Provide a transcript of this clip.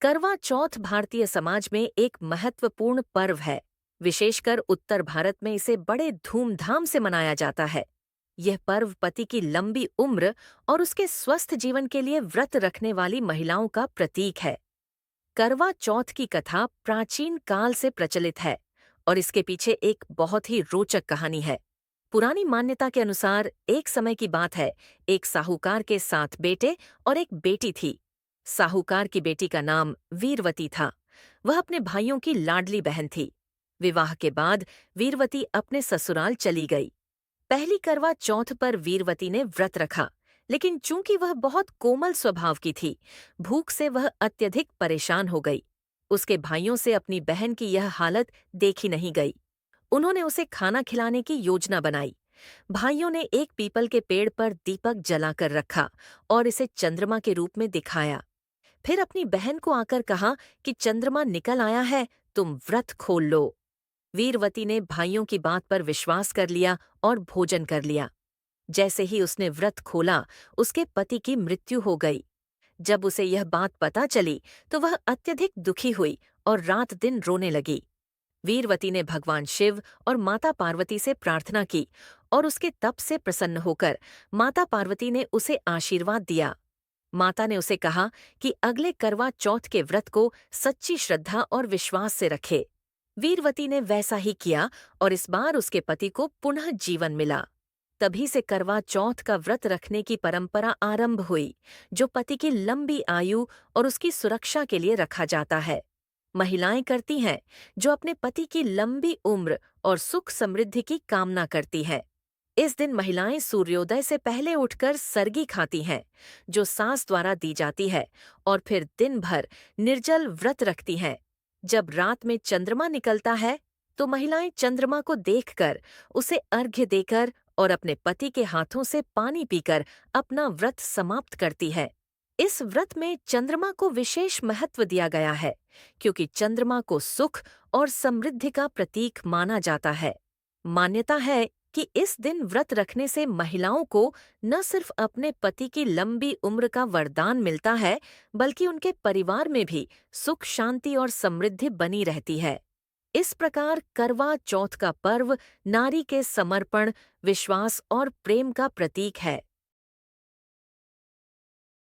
करवा चौथ भारतीय समाज में एक महत्वपूर्ण पर्व है। विशेषकर उत्तर भारत में इसे बड़े धूमधाम से मनाया जाता है। यह पर्व पति की लंबी उम्र और उसके स्वस्थ जीवन के लिए व्रत रखने वाली महिलाओं का प्रतीक है। करवा चौथ की कथा प्राचीन काल से प्रचलित है और इसके पीछे एक बहुत ही रोचक कहानी है। पुरानी मान्यता के अनुसार एक समय की बात है, एक साहूकार के 7 बेटे और एक बेटी थी। साहूकार की बेटी का नाम वीरवती था। वह अपने भाइयों की लाडली बहन थी। विवाह के बाद वीरवती अपने ससुराल चली गई। पहली करवा चौथ पर वीरवती ने व्रत रखा, लेकिन चूंकि वह बहुत कोमल स्वभाव की थी, भूख से वह अत्यधिक परेशान हो गई। उसके भाइयों से अपनी बहन की यह हालत देखी नहीं गई। उन्होंने उसे खाना खिलाने की योजना बनाई। भाइयों ने एक पीपल के पेड़ पर दीपक जलाकर रखा और इसे चंद्रमा के रूप में दिखाया। फिर अपनी बहन को आकर कहा कि चंद्रमा निकल आया है, तुम व्रत खोल लो। वीरवती ने भाइयों की बात पर विश्वास कर लिया और भोजन कर लिया। जैसे ही उसने व्रत खोला, उसके पति की मृत्यु हो गई। जब उसे यह बात पता चली तो वह अत्यधिक दुखी हुई और रात दिन रोने लगी। वीरवती ने भगवान शिव और माता पार्वती से प्रार्थना की और उसके तप से प्रसन्न होकर माता पार्वती ने उसे आशीर्वाद दिया। माता ने उसे कहा कि अगले करवा चौथ के व्रत को सच्ची श्रद्धा और विश्वास से रखे। वीरवती ने वैसा ही किया और इस बार उसके पति को पुनः जीवन मिला। तभी से करवा चौथ का व्रत रखने की परंपरा आरंभ हुई, जो पति की लंबी आयु और उसकी सुरक्षा के लिए रखा जाता है। महिलाएं करती हैं जो अपने पति की लंबी उम्र और सुख समृद्धि की कामना करती हैं। इस दिन महिलाएं सूर्योदय से पहले उठकर सरगी खाती हैं, जो सास द्वारा दी जाती है, और फिर दिन भर निर्जल व्रत रखती हैं। जब रात में चंद्रमा निकलता है, तो महिलाएं चंद्रमा को देखकर, उसे अर्घ्य देकर और अपने पति के हाथों से पानी पीकर अपना व्रत समाप्त करती है। इस व्रत में चंद्रमा को विशेष महत्व दिया गया है, क्योंकि चंद्रमा को सुख और समृद्धि का प्रतीक माना जाता है। मान्यता है कि इस दिन व्रत रखने से महिलाओं को न सिर्फ अपने पति की लंबी उम्र का वरदान मिलता है, बल्कि उनके परिवार में भी सुख, शांति और समृद्धि बनी रहती है। इस प्रकार करवा चौथ का पर्व नारी के समर्पण, विश्वास और प्रेम का प्रतीक है।